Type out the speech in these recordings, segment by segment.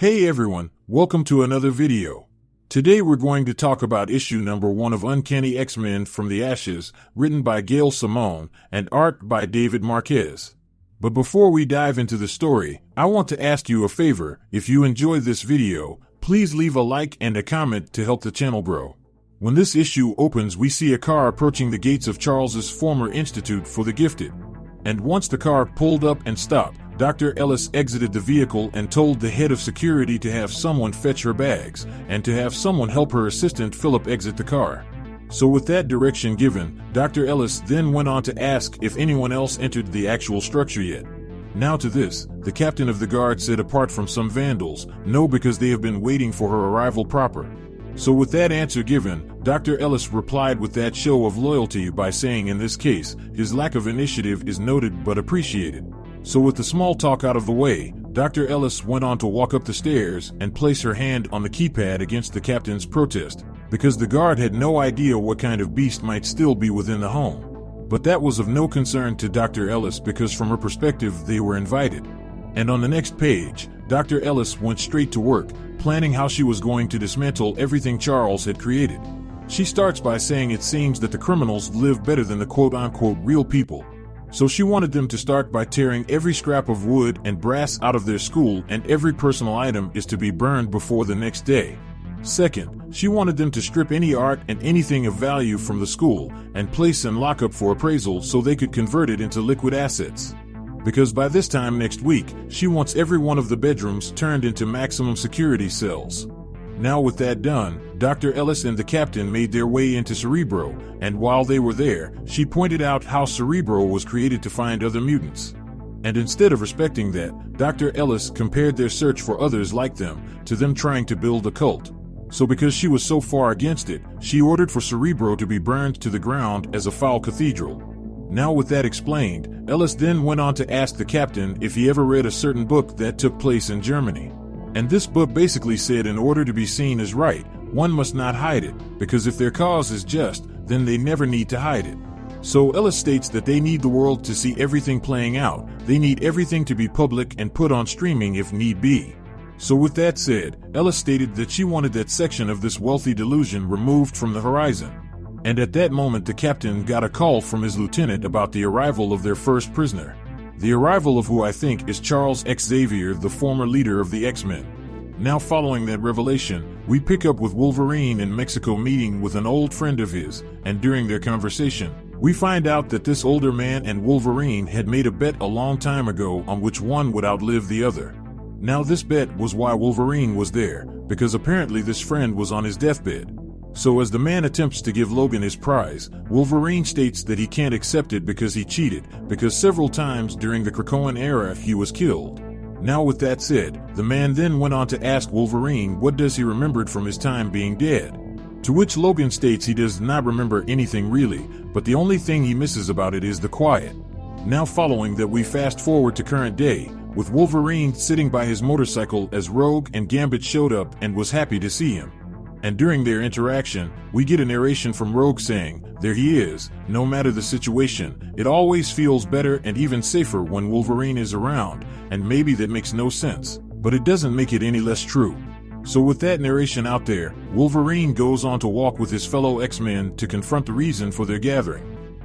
Hey everyone, welcome to another video. Today we're going to talk about issue number 1 of Uncanny X-Men From the Ashes, written by Gail Simone and art by David Marquez. But before we dive into the story, I want to ask you a favor. If you enjoyed this video, please leave a like and a comment to help the channel grow. When this issue opens, we see a car approaching the gates of Charles's former Institute for the Gifted. And once the car pulled up and stopped, Dr. Ellis exited the vehicle and told the head of security to have someone fetch her bags, and to have someone help her assistant Philip exit the car. So with that direction given, Dr. Ellis then went on to ask if anyone else entered the actual structure yet. Now to this, the captain of the guard said apart from some vandals, no, because they have been waiting for her arrival proper. So with that answer given, Dr. Ellis replied with that show of loyalty by saying in this case, his lack of initiative is noted but appreciated. So with the small talk out of the way, Dr. Ellis went on to walk up the stairs and place her hand on the keypad against the captain's protest, because the guard had no idea what kind of beast might still be within the home. But that was of no concern to Dr. Ellis because from her perspective they were invited. And on the next page, Dr. Ellis went straight to work, planning how she was going to dismantle everything Charles had created. She starts by saying it seems that the criminals live better than the quote-unquote real people. So she wanted them to start by tearing every scrap of wood and brass out of their school, and every personal item is to be burned before the next day. Second, she wanted them to strip any art and anything of value from the school and place in lockup for appraisal so they could convert it into liquid assets. Because by this time next week, she wants every one of the bedrooms turned into maximum security cells. Now with that done, Dr. Ellis and the captain made their way into Cerebro, and while they were there, she pointed out how Cerebro was created to find other mutants. And instead of respecting that, Dr. Ellis compared their search for others like them to them trying to build a cult. So because she was so far against it, she ordered for Cerebro to be burned to the ground as a foul cathedral. Now with that explained, Ellis then went on to ask the captain if he ever read a certain book that took place in Germany. And this book basically said in order to be seen as right, one must not hide it, because if their cause is just, then they never need to hide it. So Ellis states that they need the world to see everything playing out, they need everything to be public and put on streaming if need be. So with that said, Ellis stated that she wanted that section of this wealthy delusion removed from the horizon. And at that moment the captain got a call from his lieutenant about the arrival of their first prisoner. The arrival of who I think is Charles Xavier, the former leader of the X-Men. Now following that revelation, we pick up with Wolverine in Mexico meeting with an old friend of his, and during their conversation, we find out that this older man and Wolverine had made a bet a long time ago on which one would outlive the other. Now this bet was why Wolverine was there, because apparently this friend was on his deathbed. So as the man attempts to give Logan his prize, Wolverine states that he can't accept it because he cheated, because several times during the Krakoan era he was killed. Now with that said, the man then went on to ask Wolverine what does he remembered from his time being dead. To which Logan states he does not remember anything really, but the only thing he misses about it is the quiet. Now following that we fast forward to current day, with Wolverine sitting by his motorcycle as Rogue and Gambit showed up and was happy to see him. And during their interaction, we get a narration from Rogue saying, there he is, no matter the situation, it always feels better and even safer when Wolverine is around, and maybe that makes no sense, but it doesn't make it any less true. So with that narration out there, Wolverine goes on to walk with his fellow X-Men to confront the reason for their gathering,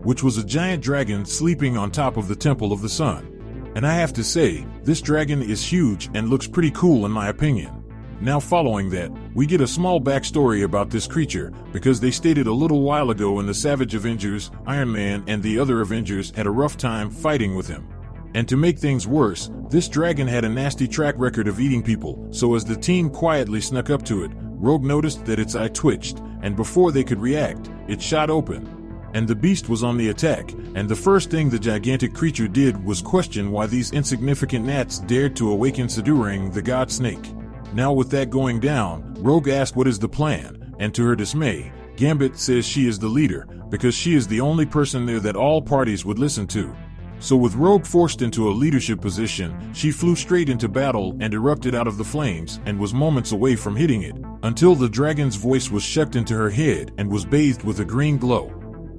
which was a giant dragon sleeping on top of the Temple of the Sun. And I have to say, this dragon is huge and looks pretty cool in my opinion. Now following that, we get a small backstory about this creature, because they stated a little while ago in the Savage Avengers, Iron Man and the other Avengers had a rough time fighting with him. And to make things worse, this dragon had a nasty track record of eating people, so as the team quietly snuck up to it, Rogue noticed that its eye twitched, and before they could react, it shot open. And the beast was on the attack, and the first thing the gigantic creature did was question why these insignificant gnats dared to awaken Sidurang, the god snake. Now with that going down, Rogue asks what is the plan, and to her dismay, Gambit says she is the leader, because she is the only person there that all parties would listen to. So with Rogue forced into a leadership position, she flew straight into battle and erupted out of the flames and was moments away from hitting it, until the dragon's voice was shoved into her head and was bathed with a green glow.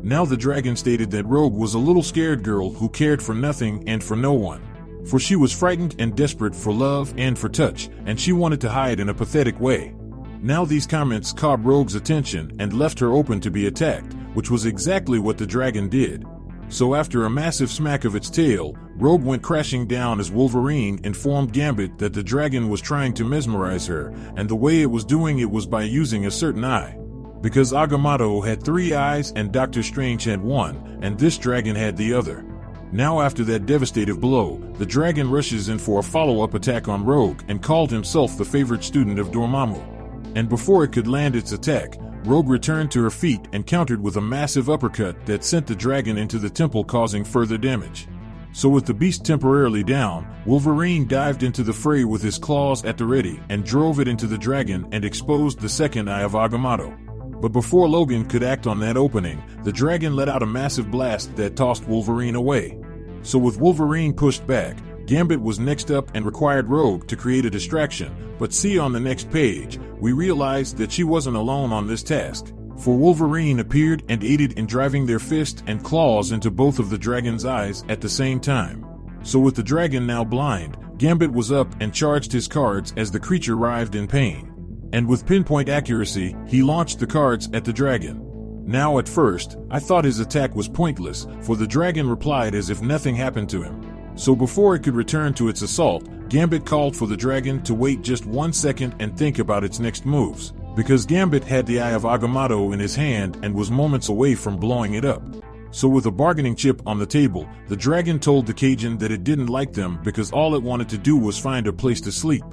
Now the dragon stated that Rogue was a little scared girl who cared for nothing and for no one. For she was frightened and desperate for love and for touch, and she wanted to hide in a pathetic way. Now these comments caught Rogue's attention and left her open to be attacked, which was exactly what the dragon did. So after a massive smack of its tail, Rogue went crashing down as Wolverine informed Gambit that the dragon was trying to mesmerize her, and the way it was doing it was by using a certain eye. Because Agamotto had 3 eyes and Doctor Strange had 1, and this dragon had the other. Now after that devastating blow, the dragon rushes in for a follow-up attack on Rogue and called himself the favorite student of Dormammu. And before it could land its attack, Rogue returned to her feet and countered with a massive uppercut that sent the dragon into the temple, causing further damage. So with the beast temporarily down, Wolverine dived into the fray with his claws at the ready and drove it into the dragon and exposed the second eye of Agamotto. But before Logan could act on that opening, the dragon let out a massive blast that tossed Wolverine away. So with Wolverine pushed back, Gambit was next up and required Rogue to create a distraction, but see on the next page, we realized that she wasn't alone on this task. For Wolverine appeared and aided in driving their fist and claws into both of the dragon's eyes at the same time. So with the dragon now blind, Gambit was up and charged his cards as the creature writhed in pain. And with pinpoint accuracy, he launched the cards at the dragon. Now at first, I thought his attack was pointless, for the dragon replied as if nothing happened to him. So before it could return to its assault, Gambit called for the dragon to wait just 1 second and think about its next moves, because Gambit had the eye of Agamotto in his hand and was moments away from blowing it up. So with a bargaining chip on the table, the dragon told the Cajun that it didn't like them because all it wanted to do was find a place to sleep.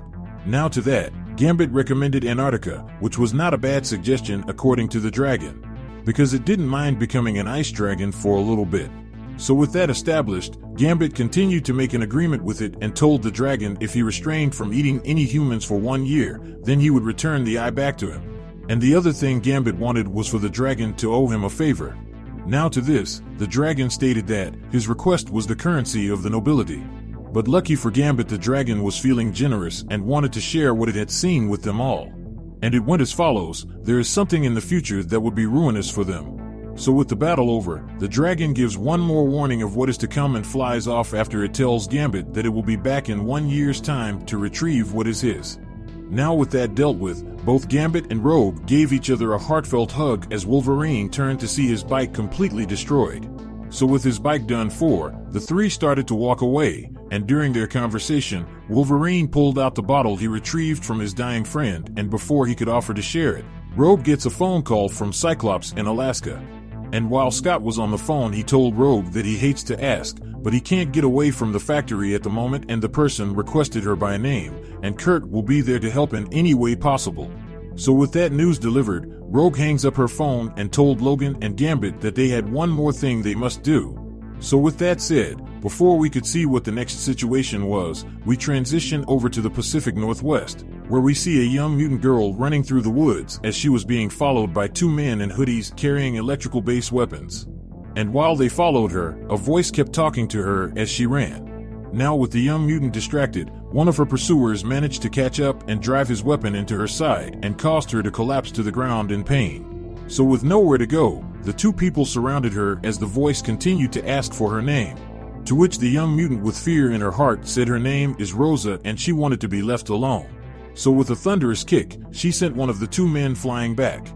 Now to that, Gambit recommended Antarctica, which was not a bad suggestion according to the dragon, because it didn't mind becoming an ice dragon for a little bit. So with that established, Gambit continued to make an agreement with it and told the dragon if he restrained from eating any humans for 1 year, then he would return the eye back to him. And the other thing Gambit wanted was for the dragon to owe him a favor. Now to this, the dragon stated that his request was the currency of the nobility. But lucky for Gambit, the dragon was feeling generous and wanted to share what it had seen with them all. And it went as follows: there is something in the future that would be ruinous for them. So with the battle over, the dragon gives one more warning of what is to come and flies off after it tells Gambit that it will be back in 1 year's time to retrieve what is his. Now with that dealt with, both Gambit and Rogue gave each other a heartfelt hug as Wolverine turned to see his bike completely destroyed. So with his bike done for, the three started to walk away, and during their conversation, Wolverine pulled out the bottle he retrieved from his dying friend, and before he could offer to share it, Rogue gets a phone call from Cyclops in Alaska. And while Scott was on the phone, he told Rogue that he hates to ask, but he can't get away from the factory at the moment and the person requested her by name, and Kurt will be there to help in any way possible. So with that news delivered, Rogue hangs up her phone and told Logan and Gambit that they had one more thing they must do. So with that said, before we could see what the next situation was, we transition over to the Pacific Northwest, where we see a young mutant girl running through the woods as she was being followed by 2 men in hoodies carrying electrical-based weapons. And while they followed her, a voice kept talking to her as she ran. Now with the young mutant distracted, one of her pursuers managed to catch up and drive his weapon into her side and caused her to collapse to the ground in pain. So with nowhere to go, the 2 people surrounded her as the voice continued to ask for her name. To which the young mutant with fear in her heart said her name is Rosa and she wanted to be left alone. So with a thunderous kick, she sent one of the 2 men flying back.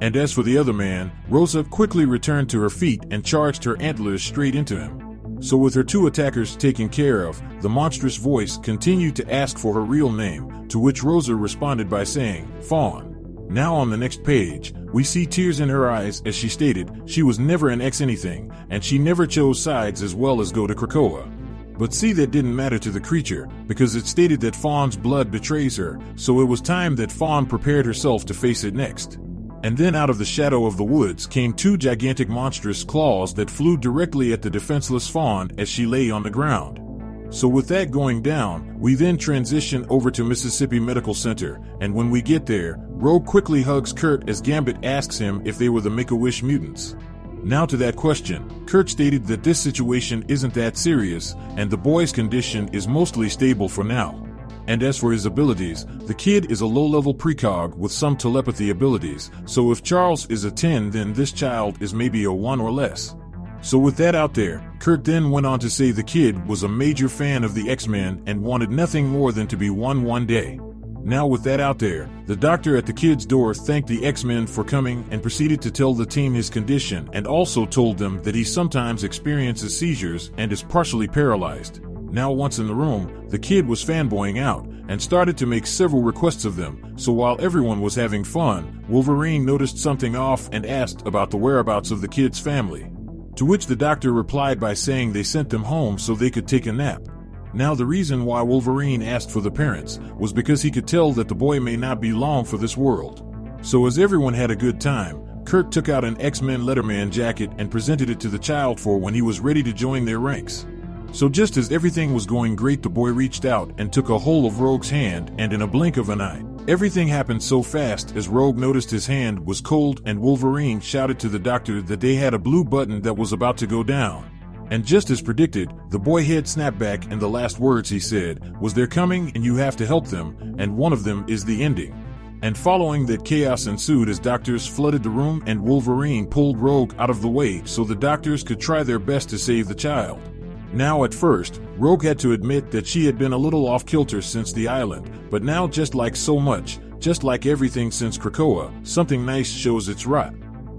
And as for the other man, Rosa quickly returned to her feet and charged her antlers straight into him. So with her 2 attackers taken care of, the monstrous voice continued to ask for her real name, to which Rosa responded by saying, Fawn. Now on the next page, we see tears in her eyes as she stated she was never an ex-anything, and she never chose sides as well as go to Krakoa. But see, that didn't matter to the creature, because it stated that Fawn's blood betrays her, so it was time that Fawn prepared herself to face it next. And then out of the shadow of the woods came 2 gigantic monstrous claws that flew directly at the defenseless Fawn as she lay on the ground. So with that going down, we then transition over to Mississippi Medical Center, and when we get there, Rogue quickly hugs Kurt as Gambit asks him if they were the Make-A-Wish mutants. Now to that question, Kurt stated that this situation isn't that serious, and the boy's condition is mostly stable for now. And as for his abilities, the kid is a low-level precog with some telepathy abilities, so if Charles is a 10 then this child is maybe a 1 or less. So with that out there, Kurt then went on to say the kid was a major fan of the X-Men and wanted nothing more than to be one day. Now with that out there, the doctor at the kid's door thanked the X-Men for coming and proceeded to tell the team his condition and also told them that he sometimes experiences seizures and is partially paralyzed. Now once in the room, the kid was fanboying out and started to make several requests of them, so while everyone was having fun, Wolverine noticed something off and asked about the whereabouts of the kid's family. To which the doctor replied by saying they sent them home so they could take a nap. Now the reason why Wolverine asked for the parents was because he could tell that the boy may not be long for this world. So as everyone had a good time, Kurt took out an X-Men Letterman jacket and presented it to the child for when he was ready to join their ranks. So just as everything was going great, the boy reached out and took a hold of Rogue's hand, and in a blink of an eye, everything happened so fast as Rogue noticed his hand was cold, and Wolverine shouted to the doctor that they had a blue button that was about to go down. And just as predicted, the boy head snapped back, and the last words he said was, "They're coming and you have to help them, and one of them is the ending." And following that, chaos ensued as doctors flooded the room and Wolverine pulled Rogue out of the way so the doctors could try their best to save the child. Now at first, Rogue had to admit that she had been a little off-kilter since the island, but now just like so much, just like everything since Krakoa, something nice shows its rot.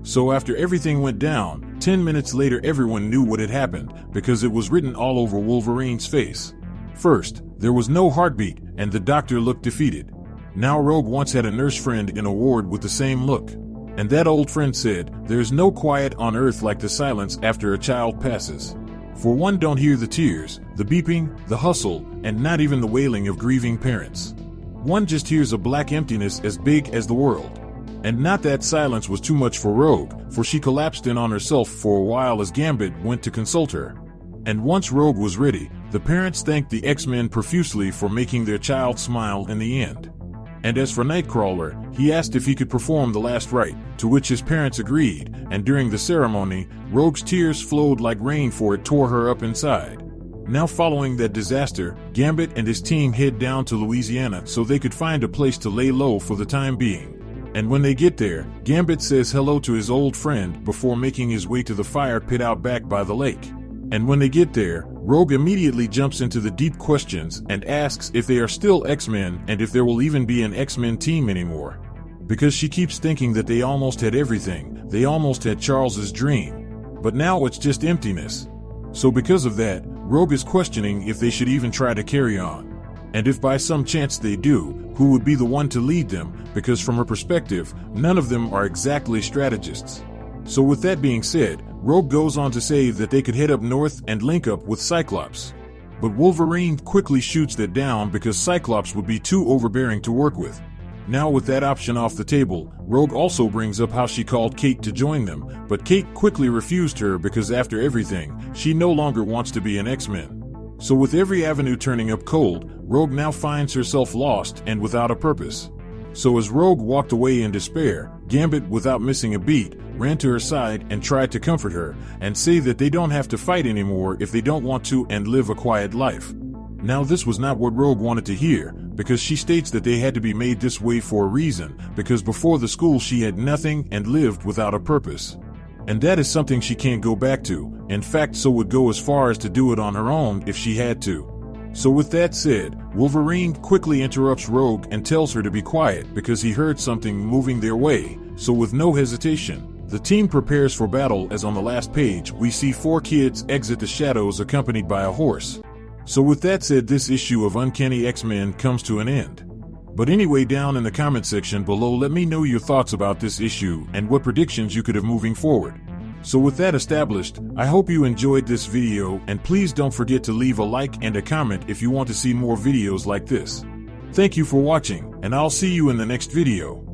So after everything went down, 10 minutes later everyone knew what had happened, because it was written all over Wolverine's face. First, there was no heartbeat, and the doctor looked defeated. Now Rogue once had a nurse friend in a ward with the same look. And that old friend said, "There's no quiet on earth like the silence after a child passes. For one don't hear the tears, the beeping, the hustle, and not even the wailing of grieving parents. One just hears a black emptiness as big as the world." And not that silence was too much for Rogue, for she collapsed in on herself for a while as Gambit went to consult her. And once Rogue was ready, the parents thanked the X-Men profusely for making their child smile in the end. And as for Nightcrawler, he asked if he could perform the last rite, to which his parents agreed, and during the ceremony, Rogue's tears flowed like rain, for it tore her up inside. Now following that disaster, Gambit and his team head down to Louisiana so they could find a place to lay low for the time being. And when they get there, Gambit says hello to his old friend before making his way to the fire pit out back by the lake. And when they get there, Rogue immediately jumps into the deep questions and asks if they are still X-Men and if there will even be an X-Men team anymore. Because she keeps thinking that they almost had everything, they almost had Charles's dream. But now it's just emptiness. So because of that, Rogue is questioning if they should even try to carry on. And if by some chance they do, who would be the one to lead them, because from her perspective, none of them are exactly strategists. So with that being said, Rogue goes on to say that they could head up north and link up with Cyclops. But Wolverine quickly shoots that down because Cyclops would be too overbearing to work with. Now with that option off the table, Rogue also brings up how she called Kate to join them, but Kate quickly refused her because after everything, she no longer wants to be an X-Men. So with every avenue turning up cold, Rogue now finds herself lost and without a purpose. So as Rogue walked away in despair, Gambit, without missing a beat, ran to her side and tried to comfort her and say that they don't have to fight anymore if they don't want to and live a quiet life. Now this was not what Rogue wanted to hear, because she states that they had to be made this way for a reason, because before the school she had nothing and lived without a purpose. And that is something she can't go back to, in fact so would go as far as to do it on her own if she had to. So with that said, Wolverine quickly interrupts Rogue and tells her to be quiet because he heard something moving their way, so with no hesitation, the team prepares for battle as on the last page we see 4 kids exit the shadows accompanied by a horse. So with that said, this issue of Uncanny X-Men comes to an end. But anyway, down in the comment section below let me know your thoughts about this issue and what predictions you could have moving forward. So with that established, I hope you enjoyed this video, and please don't forget to leave a like and a comment if you want to see more videos like this. Thank you for watching, and I'll see you in the next video.